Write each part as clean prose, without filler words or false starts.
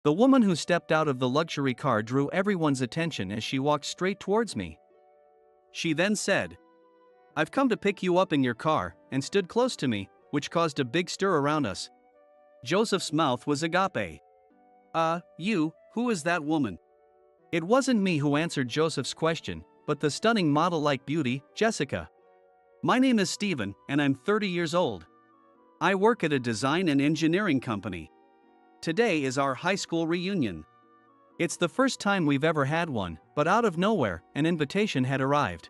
The woman who stepped out of the luxury car drew everyone's attention as she walked straight towards me. She then said, "I've come to pick you up in your car," and stood close to me, which caused a big stir around us. Joseph's mouth was agape. Who is that woman?" It wasn't me who answered Joseph's question, but the stunning model-like beauty, Jessica. "My name is Stephen, and I'm 30 years old. I work at a design and engineering company. Today is our high school reunion. It's the first time we've ever had one, but out of nowhere, an invitation had arrived.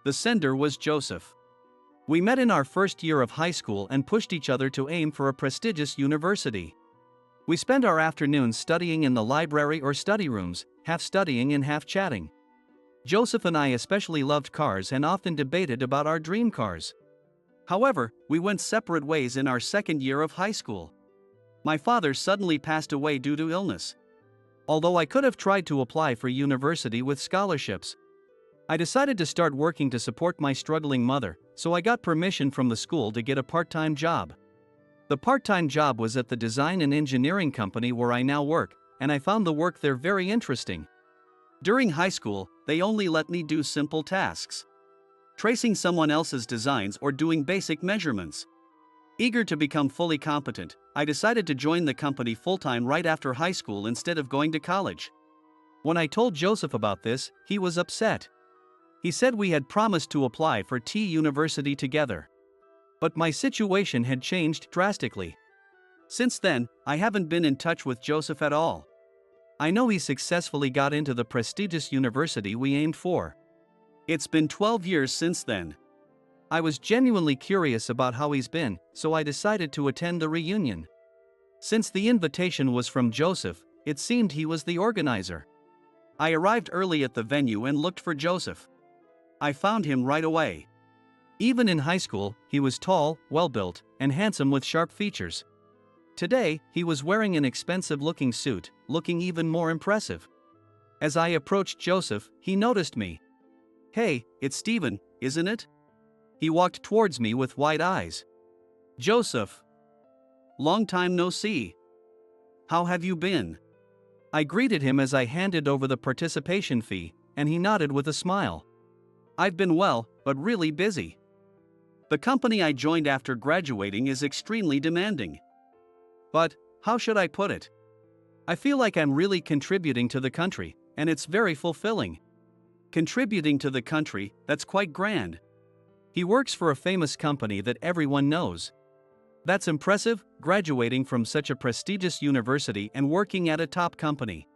The sender was Joseph. We met in our first year of high school and pushed each other to aim for a prestigious university. We spent our afternoons studying in the library or study rooms, half studying and half chatting. Joseph and I especially loved cars and often debated about our dream cars. However, we went separate ways in our second year of high school. My father suddenly passed away due to illness. Although I could have tried to apply for university with scholarships, I decided to start working to support my struggling mother, so I got permission from the school to get a part-time job. The part-time job was at the design and engineering company where I now work, and I found the work there very interesting. During high school, they only let me do simple tasks, tracing someone else's designs or doing basic measurements. Eager to become fully competent, I decided to join the company full-time right after high school instead of going to college. When I told Joseph about this, he was upset. He said we had promised to apply for T University together. But my situation had changed drastically. Since then, I haven't been in touch with Joseph at all. I know he successfully got into the prestigious university we aimed for. It's been 12 years since then. I was genuinely curious about how he's been, so I decided to attend the reunion. Since the invitation was from Joseph, it seemed he was the organizer. I arrived early at the venue and looked for Joseph. I found him right away. Even in high school, he was tall, well-built, and handsome with sharp features. Today, he was wearing an expensive-looking suit, looking even more impressive. As I approached Joseph, he noticed me. "Hey, it's Stephen, isn't it?" He walked towards me with wide eyes. "Joseph. Long time no see. How have you been?" I greeted him as I handed over the participation fee, and he nodded with a smile. "I've been well, but really busy. The company I joined after graduating is extremely demanding. But, how should I put it? I feel like I'm really contributing to the country, and it's very fulfilling." Contributing to the country, that's quite grand. He works for a famous company that everyone knows. That's impressive, graduating from such a prestigious university and working at a top company.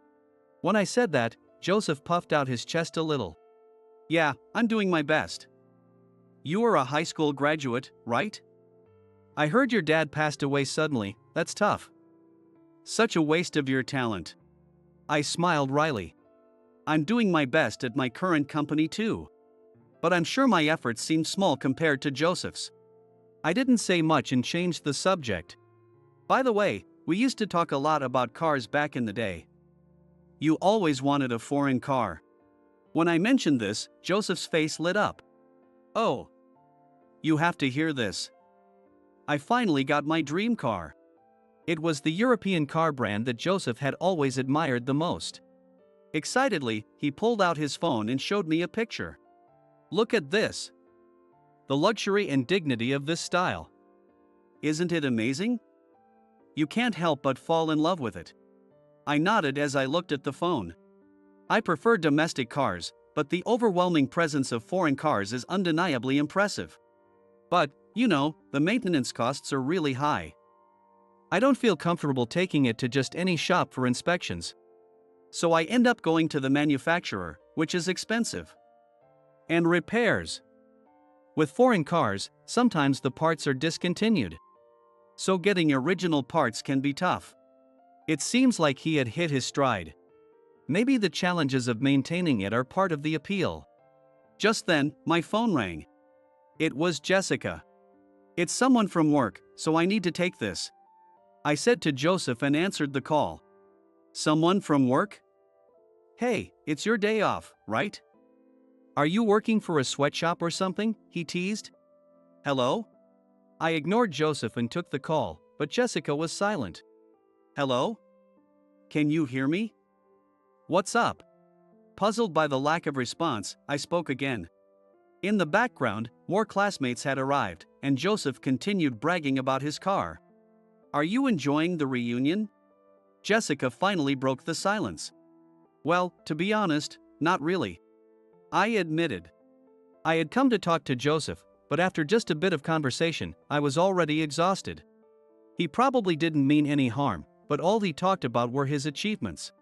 When I said that, Joseph puffed out his chest a little. "Yeah, I'm doing my best." "You are a high school graduate, right? I heard your dad passed away suddenly, that's tough. Such a waste of your talent." I smiled wryly. "I'm doing my best at my current company too. But I'm sure my efforts seem small compared to Joseph's." I didn't say much and changed the subject. "By the way, we used to talk a lot about cars back in the day. You always wanted a foreign car." When I mentioned this, Joseph's face lit up. "Oh. You have to hear this. I finally got my dream car." It was the European car brand that Joseph had always admired the most. Excitedly, he pulled out his phone and showed me a picture. "Look at this. The luxury and dignity of this style. Isn't it amazing? You can't help but fall in love with it." I nodded as I looked at the phone. I prefer domestic cars, but the overwhelming presence of foreign cars is undeniably impressive. But, the maintenance costs are really high. I don't feel comfortable taking it to just any shop for inspections. So I end up going to the manufacturer, which is expensive. And repairs. With foreign cars, sometimes the parts are discontinued. So getting original parts can be tough. It seems like he had hit his stride. Maybe the challenges of maintaining it are part of the appeal. Just then, my phone rang. It was Jessica. "It's someone from work, so I need to take this," I said to Joseph and answered the call. "Someone from work? Hey, it's your day off, right? Are you working for a sweatshop or something?" he teased. "Hello?" I ignored Joseph and took the call, but Jessica was silent. "Hello? Can you hear me? What's up? Puzzled by the lack of response, I spoke again. In the background, more classmates had arrived, and Joseph continued bragging about his car. Are you enjoying the reunion? Jessica finally broke the silence. Well, to be honest, not really. I admitted. I had come to talk to Joseph, but after just a bit of conversation, I was already exhausted. He probably didn't mean any harm, but all he talked about were his achievements.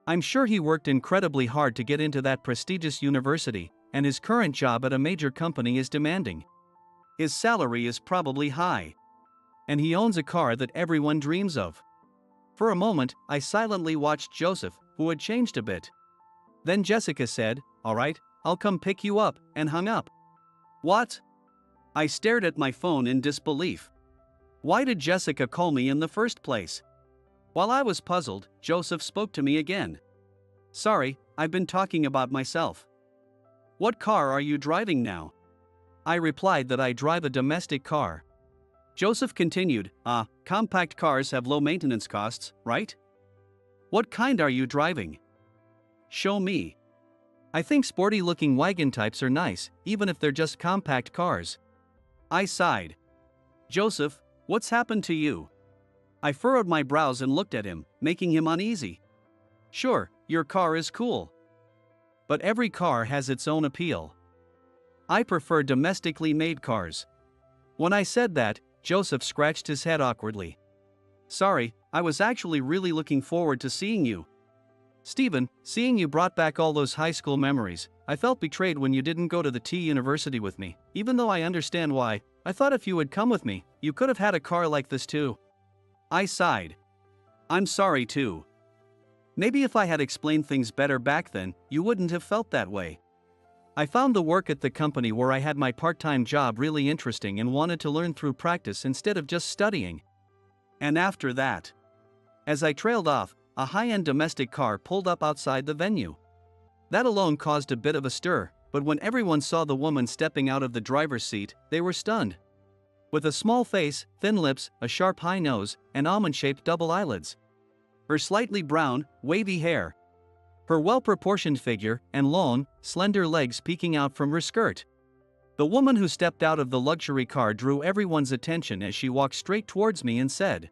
I'm sure he worked incredibly hard to get into that prestigious university, and his current job at a major company is demanding. His salary is probably high. And he owns a car that everyone dreams of. For a moment, I silently watched Joseph, who had changed a bit. Then Jessica said, "All right, I'll come pick you up," and hung up. What? I stared at my phone in disbelief. Why did Jessica call me in the first place? While I was puzzled, Joseph spoke to me again. Sorry, I've been talking about myself. What car are you driving now? I replied that I drive a domestic car. Joseph continued, compact cars have low maintenance costs, right? What kind are you driving? Show me. I think sporty-looking wagon types are nice, even if they're just compact cars. I sighed. Joseph, what's happened to you? I furrowed my brows and looked at him, making him uneasy. Sure, your car is cool. But every car has its own appeal. I prefer domestically made cars. When I said that, Joseph scratched his head awkwardly. Sorry, I was actually really looking forward to seeing you. Stephen, seeing you brought back all those high school memories. I felt betrayed when you didn't go to the T University with me, even though I understand why. I thought if you had come with me, you could have had a car like this too. I sighed. I'm sorry too. Maybe if I had explained things better back then, you wouldn't have felt that way. I found the work at the company where I had my part-time job really interesting and wanted to learn through practice instead of just studying. And after that, as I trailed off, a high-end domestic car pulled up outside the venue. That alone caused a bit of a stir, but when everyone saw the woman stepping out of the driver's seat, they were stunned. With a small face, thin lips, a sharp high nose, and almond-shaped double eyelids. Her slightly brown, wavy hair. Her well-proportioned figure, and long, slender legs peeking out from her skirt. The woman who stepped out of the luxury car drew everyone's attention as she walked straight towards me and said,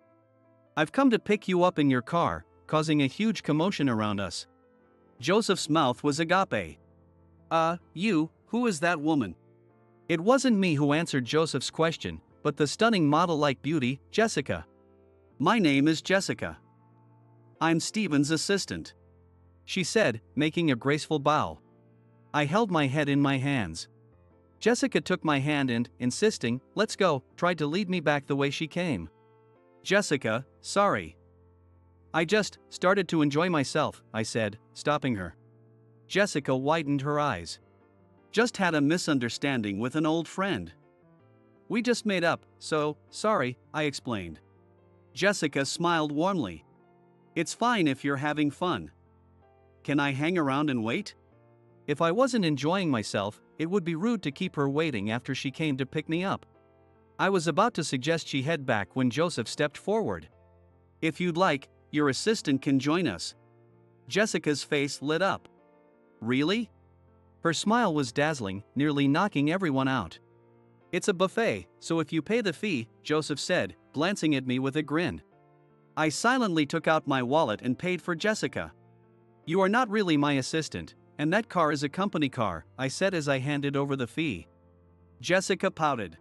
"I've come to pick you up in your car," causing a huge commotion around us. Joseph's mouth was agape. Who is that woman? It wasn't me who answered Joseph's question, but the stunning model-like beauty, Jessica. My name is Jessica. I'm Stephen's assistant, she said, making a graceful bow. I held my head in my hands. Jessica took my hand and, insisting, "Let's go," tried to lead me back the way she came. Jessica, sorry. I just started to enjoy myself, I said, stopping her. Jessica widened her eyes. Just had a misunderstanding with an old friend. We just made up, so, sorry, I explained. Jessica smiled warmly. It's fine if you're having fun. Can I hang around and wait? If I wasn't enjoying myself, it would be rude to keep her waiting after she came to pick me up. I was about to suggest she head back when Joseph stepped forward. If you'd like, your assistant can join us. Jessica's face lit up. Really? Her smile was dazzling, nearly knocking everyone out. It's a buffet, so if you pay the fee, Joseph said, glancing at me with a grin. I silently took out my wallet and paid for Jessica. You are not really my assistant, and that car is a company car, I said as I handed over the fee. Jessica pouted.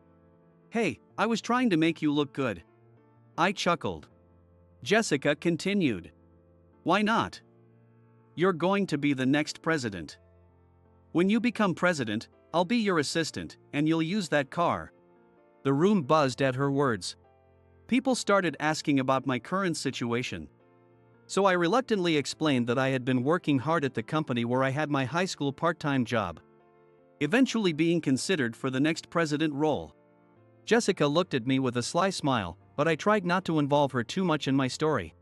Hey, I was trying to make you look good. I chuckled. Jessica continued. Why not? You're going to be the next president. When you become president, I'll be your assistant, and you'll use that car. The room buzzed at her words. People started asking about my current situation. So I reluctantly explained that I had been working hard at the company where I had my high school part-time job, eventually being considered for the next president role. Jessica looked at me with a sly smile, but I tried not to involve her too much in my story.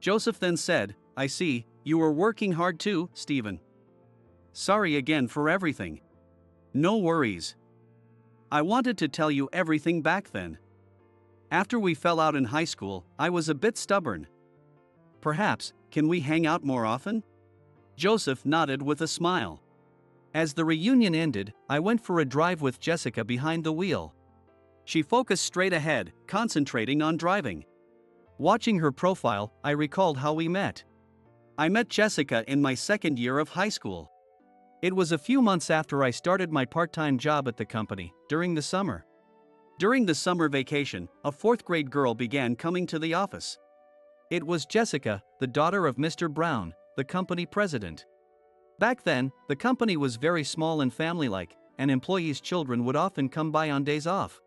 Joseph then said, I see, you were working hard too, Stephen. Sorry again for everything. No worries. I wanted to tell you everything back then. After we fell out in high school, I was a bit stubborn. Perhaps, can we hang out more often? Joseph nodded with a smile. As the reunion ended, I went for a drive with Jessica behind the wheel. She focused straight ahead, concentrating on driving. Watching her profile, I recalled how we met. I met Jessica in my second year of high school. It was a few months after I started my part-time job at the company, during the summer. During the summer vacation, a fourth-grade girl began coming to the office. It was Jessica, the daughter of Mr. Brown, the company president. Back then, the company was very small and family-like, and employees' children would often come by on days off.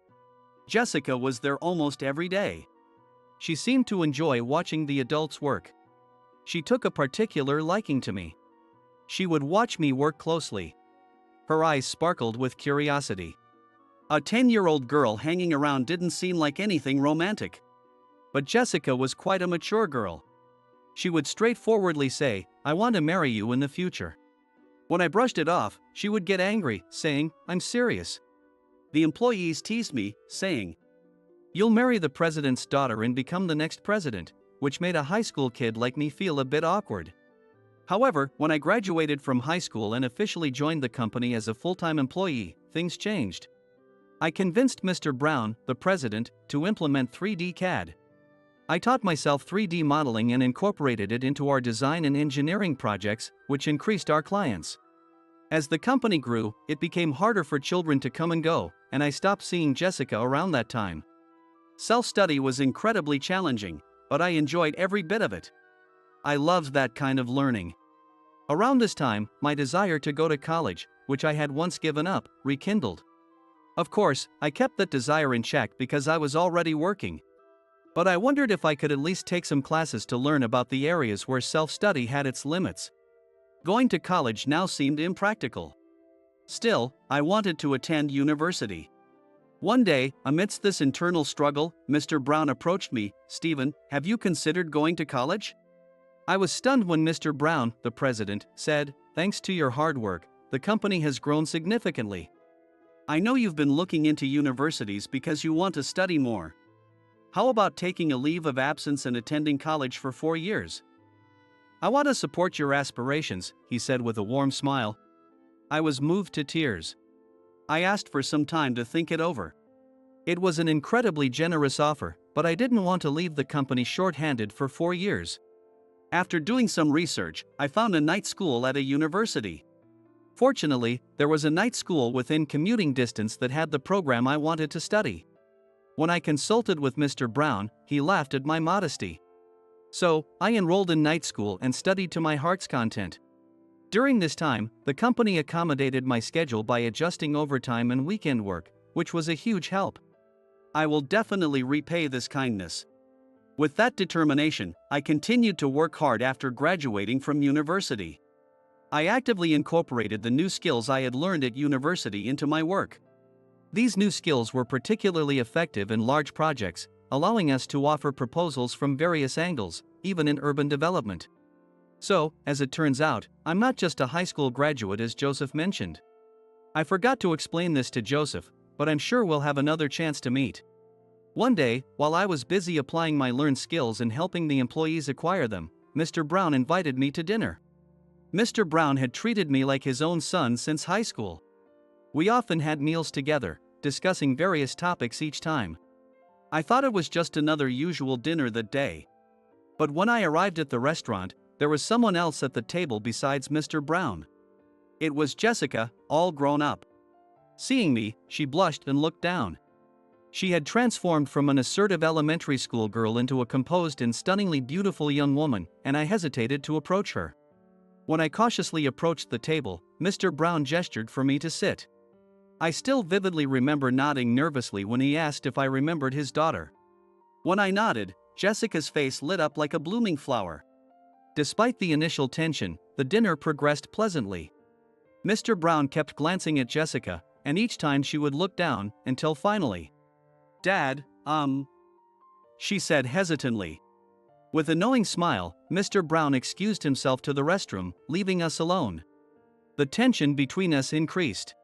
Jessica was there almost every day. She seemed to enjoy watching the adults work. She took a particular liking to me. She would watch me work closely. Her eyes sparkled with curiosity. A 10-year-old girl hanging around didn't seem like anything romantic. But Jessica was quite a mature girl. She would straightforwardly say, "I want to marry you in the future." When I brushed it off, she would get angry, saying, "I'm serious." The employees teased me, saying, "You'll marry the president's daughter and become the next president," which made a high school kid like me feel a bit awkward. However, when I graduated from high school and officially joined the company as a full-time employee, things changed. I convinced Mr. Brown, the president, to implement 3D CAD. I taught myself 3D modeling and incorporated it into our design and engineering projects, which increased our clients. As the company grew, it became harder for children to come and go, and I stopped seeing Jessica around that time. Self-study was incredibly challenging, but I enjoyed every bit of it. I loved that kind of learning. Around this time, my desire to go to college, which I had once given up, rekindled. Of course, I kept that desire in check because I was already working. But I wondered if I could at least take some classes to learn about the areas where self-study had its limits. Going to college now seemed impractical. Still, I wanted to attend university. One day, amidst this internal struggle, Mr. Brown approached me. "Stephen, have you considered going to college?" I was stunned when Mr. Brown, the president, said, "Thanks to your hard work, the company has grown significantly. I know you've been looking into universities because you want to study more. How about taking a leave of absence and attending college for 4 years? I want to support your aspirations," he said with a warm smile. I was moved to tears. I asked for some time to think it over. It was an incredibly generous offer, but I didn't want to leave the company short-handed for 4 years. After doing some research, I found a night school at a university. Fortunately, there was a night school within commuting distance that had the program I wanted to study. When I consulted with Mr. Brown, he laughed at my modesty. So, I enrolled in night school and studied to my heart's content. During this time, the company accommodated my schedule by adjusting overtime and weekend work, which was a huge help. I will definitely repay this kindness. With that determination, I continued to work hard after graduating from university. I actively incorporated the new skills I had learned at university into my work. These new skills were particularly effective in large projects, allowing us to offer proposals from various angles, even in urban development. So, as it turns out, I'm not just a high school graduate as Joseph mentioned. I forgot to explain this to Joseph, but I'm sure we'll have another chance to meet. One day, while I was busy applying my learned skills and helping the employees acquire them, Mr. Brown invited me to dinner. Mr. Brown had treated me like his own son since high school. We often had meals together, discussing various topics each time. I thought it was just another usual dinner that day. But when I arrived at the restaurant, there was someone else at the table besides Mr. Brown. It was Jessica, all grown up. Seeing me, she blushed and looked down. She had transformed from an assertive elementary school girl into a composed and stunningly beautiful young woman, and I hesitated to approach her. When I cautiously approached the table, Mr. Brown gestured for me to sit. I still vividly remember nodding nervously when he asked if I remembered his daughter. When I nodded, Jessica's face lit up like a blooming flower. Despite the initial tension, the dinner progressed pleasantly. Mr. Brown kept glancing at Jessica, and each time she would look down, until finally, "Dad, she said hesitantly. With a knowing smile, Mr. Brown excused himself to the restroom, leaving us alone. The tension between us increased.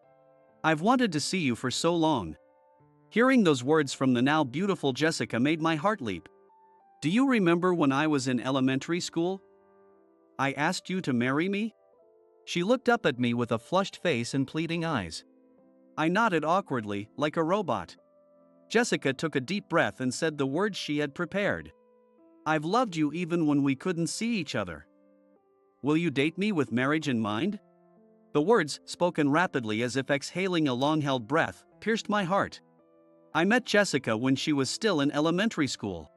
"I've wanted to see you for so long." Hearing those words from the now beautiful Jessica made my heart leap. Do you remember when I was in elementary school? I asked you to marry me? She looked up at me with a flushed face and pleading eyes. I nodded awkwardly, like a robot. Jessica took a deep breath and said the words she had prepared. I've loved you even when we couldn't see each other. Will you date me with marriage in mind? The words, spoken rapidly as if exhaling a long-held breath, pierced my heart. I met Jessica when she was still in elementary school.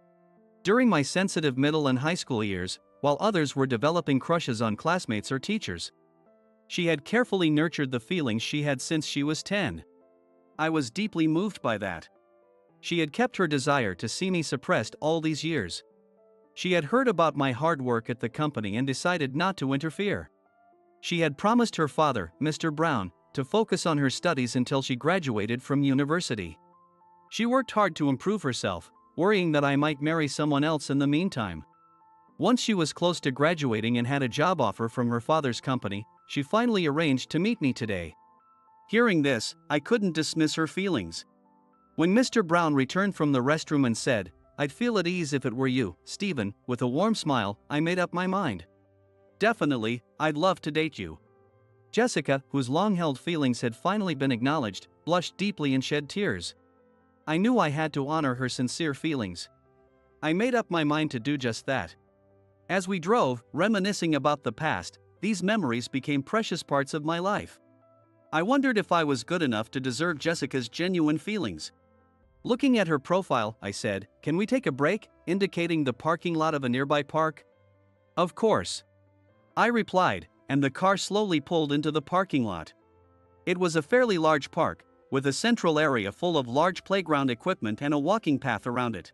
During my sensitive middle and high school years, while others were developing crushes on classmates or teachers, she had carefully nurtured the feelings she had since she was 10. I was deeply moved by that. She had kept her desire to see me suppressed all these years. She had heard about my hard work at the company and decided not to interfere. She had promised her father, Mr. Brown, to focus on her studies until she graduated from university. She worked hard to improve herself, worrying that I might marry someone else in the meantime. Once she was close to graduating and had a job offer from her father's company, she finally arranged to meet me today. Hearing this, I couldn't dismiss her feelings. When Mr. Brown returned from the restroom and said, "I'd feel at ease if it were you, Stephen," with a warm smile, I made up my mind. Definitely, I'd love to date you. Jessica, whose long-held feelings had finally been acknowledged, blushed deeply and shed tears. I knew I had to honor her sincere feelings. I made up my mind to do just that. As we drove, reminiscing about the past, these memories became precious parts of my life. I wondered if I was good enough to deserve Jessica's genuine feelings. Looking at her profile, I said, "Can we take a break?" indicating the parking lot of a nearby park. "Of course," I replied, and the car slowly pulled into the parking lot. It was a fairly large park, with a central area full of large playground equipment and a walking path around it.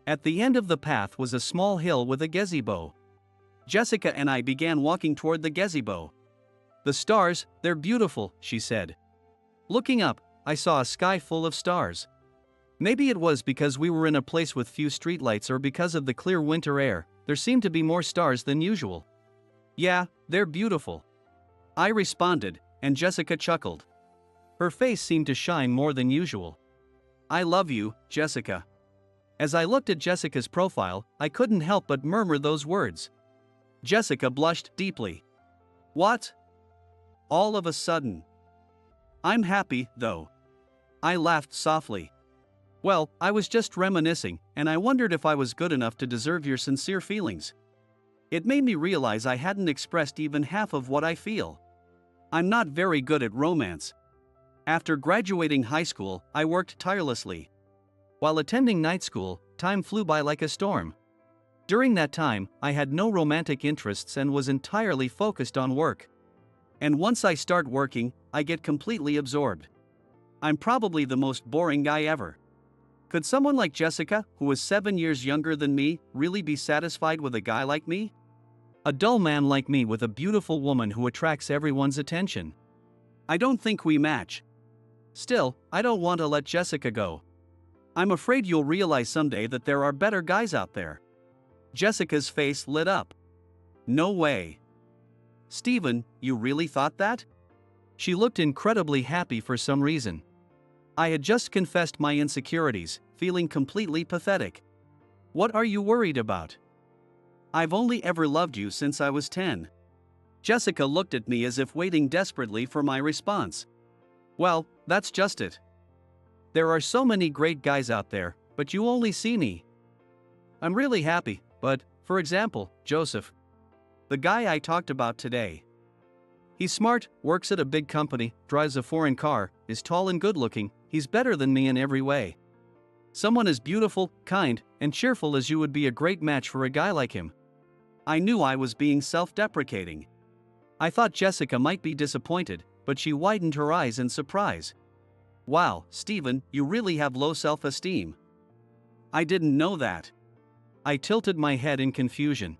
At the end of the path was a small hill with a gazebo. Jessica and I began walking toward the gazebo. "The stars, they're beautiful," she said. Looking up, I saw a sky full of stars. Maybe it was because we were in a place with few streetlights or because of the clear winter air, there seemed to be more stars than usual. "Yeah, they're beautiful," I responded, and Jessica chuckled. Her face seemed to shine more than usual. "I love you, Jessica." As I looked at Jessica's profile, I couldn't help but murmur those words. Jessica blushed deeply. "What?" All of a sudden. "I'm happy, though." I laughed softly. "Well, I was just reminiscing, and I wondered if I was good enough to deserve your sincere feelings." It made me realize I hadn't expressed even half of what I feel. I'm not very good at romance. After graduating high school, I worked tirelessly. While attending night school, time flew by like a storm. During that time, I had no romantic interests and was entirely focused on work. And once I start working, I get completely absorbed. I'm probably the most boring guy ever. Could someone like Jessica, who was 7 years younger than me, really be satisfied with a guy like me? A dull man like me with a beautiful woman who attracts everyone's attention. I don't think we match. Still, I don't want to let Jessica go. I'm afraid you'll realize someday that there are better guys out there. Jessica's face lit up. "No way." "Stephen, you really thought that?" She looked incredibly happy for some reason. I had just confessed my insecurities, feeling completely pathetic. "What are you worried about?" "I've only ever loved you since I was 10. Jessica looked at me as if waiting desperately for my response. "Well, that's just it. There are so many great guys out there, but you only see me. I'm really happy, but, for example, Joseph. The guy I talked about today. He's smart, works at a big company, drives a foreign car, is tall and good-looking, he's better than me in every way. Someone as beautiful, kind, and cheerful as you would be a great match for a guy like him." I knew I was being self-deprecating. I thought Jessica might be disappointed, but she widened her eyes in surprise. "Wow, Stephen, you really have low self-esteem." "I didn't know that." I tilted my head in confusion.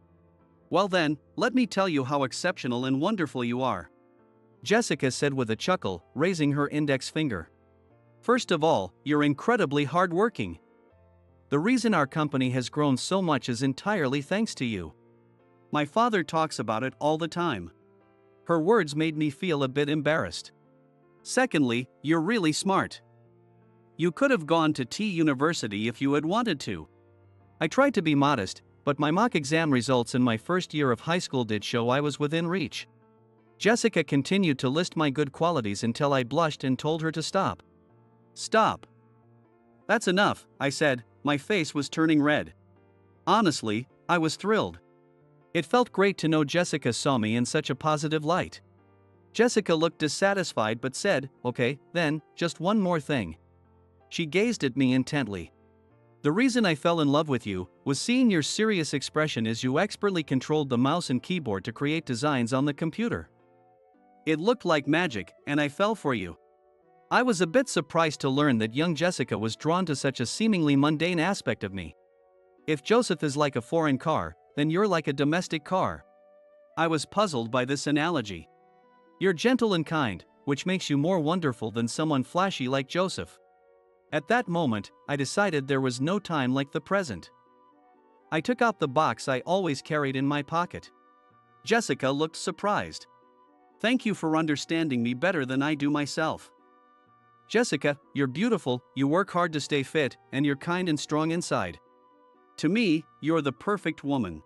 "Well then, let me tell you how exceptional and wonderful you are," Jessica said with a chuckle, raising her index finger. "First of all, you're incredibly hardworking. The reason our company has grown so much is entirely thanks to you. My father talks about it all the time." Her words made me feel a bit embarrassed. "Secondly, you're really smart. You could have gone to University if you had wanted to." I tried to be modest, but my mock exam results in my first year of high school did show I was within reach. Jessica continued to list my good qualities until I blushed and told her to stop. Stop. That's enough, I said, my face was turning red. Honestly, I was thrilled. It felt great to know Jessica saw me in such a positive light. Jessica looked dissatisfied but said, "Okay, then, just one more thing." She gazed at me intently. "The reason I fell in love with you was seeing your serious expression as you expertly controlled the mouse and keyboard to create designs on the computer. It looked like magic, and I fell for you." I was a bit surprised to learn that young Jessica was drawn to such a seemingly mundane aspect of me. If Joseph is like a foreign car, then you're like a domestic car. I was puzzled by this analogy. You're gentle and kind, which makes you more wonderful than someone flashy like Joseph. At that moment, I decided there was no time like the present. I took out the box I always carried in my pocket. Jessica looked surprised. "Thank you for understanding me better than I do myself. Jessica, you're beautiful, you work hard to stay fit, and you're kind and strong inside. To me, you're the perfect woman."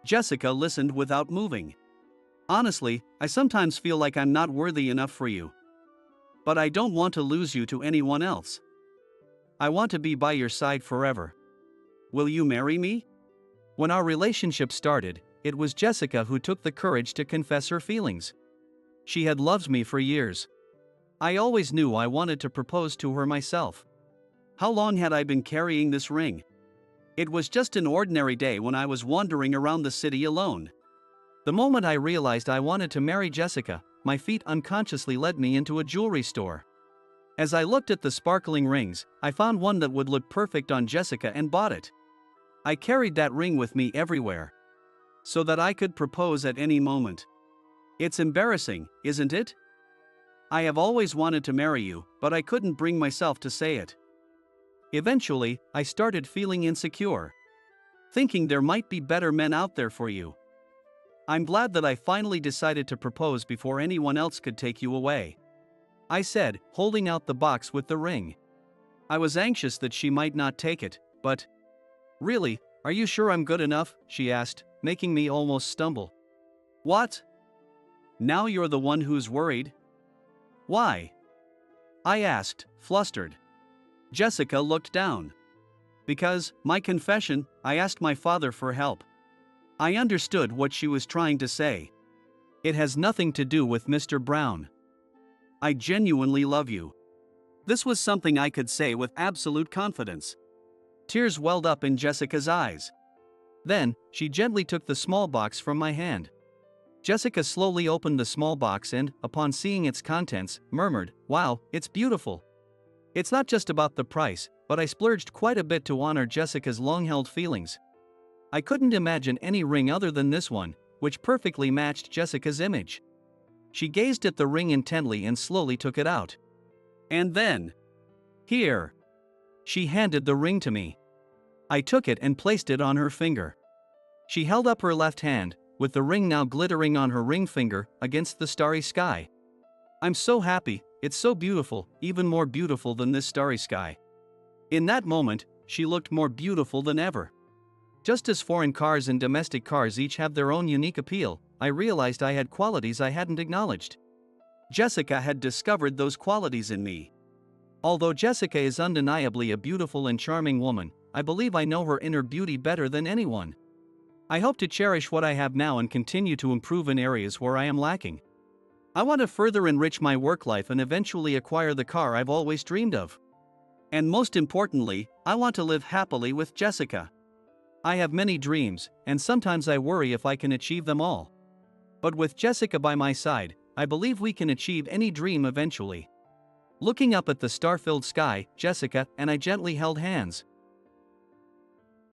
Jessica listened without moving. "Honestly, I sometimes feel like I'm not worthy enough for you. But I don't want to lose you to anyone else. I want to be by your side forever. Will you marry me?" When our relationship started, it was Jessica who took the courage to confess her feelings. She had loved me for years. I always knew I wanted to propose to her myself. How long had I been carrying this ring? It was just an ordinary day when I was wandering around the city alone. The moment I realized I wanted to marry Jessica, my feet unconsciously led me into a jewelry store. As I looked at the sparkling rings, I found one that would look perfect on Jessica and bought it. I carried that ring with me everywhere, so that I could propose at any moment. It's embarrassing, isn't it? I have always wanted to marry you, but I couldn't bring myself to say it. Eventually, I started feeling insecure, thinking there might be better men out there for you. I'm glad that I finally decided to propose before anyone else could take you away," I said, holding out the box with the ring. I was anxious that she might not take it, but, "Really, are you sure I'm good enough?" she asked, making me almost stumble. "What? Now you're the one who's worried?" "Why?" I asked, flustered. Jessica looked down. "Because, my confession, I asked my father for help." I understood what she was trying to say. "It has nothing to do with Mr. Brown. I genuinely love you." This was something I could say with absolute confidence. Tears welled up in Jessica's eyes. Then, she gently took the small box from my hand. Jessica slowly opened the small box and, upon seeing its contents, murmured, "Wow, it's beautiful." It's not just about the price, but I splurged quite a bit to honor Jessica's long-held feelings. I couldn't imagine any ring other than this one, which perfectly matched Jessica's image. She gazed at the ring intently and slowly took it out. And then, "Here." She handed the ring to me. I took it and placed it on her finger. She held up her left hand, with the ring now glittering on her ring finger, against the starry sky. "I'm so happy, it's so beautiful, even more beautiful than this starry sky." In that moment, she looked more beautiful than ever. Just as foreign cars and domestic cars each have their own unique appeal, I realized I had qualities I hadn't acknowledged. Jessica had discovered those qualities in me. Although Jessica is undeniably a beautiful and charming woman, I believe I know her inner beauty better than anyone. I hope to cherish what I have now and continue to improve in areas where I am lacking. I want to further enrich my work life and eventually acquire the car I've always dreamed of. And most importantly, I want to live happily with Jessica. I have many dreams, and sometimes I worry if I can achieve them all. But with Jessica by my side, I believe we can achieve any dream eventually. Looking up at the star-filled sky, Jessica and I gently held hands.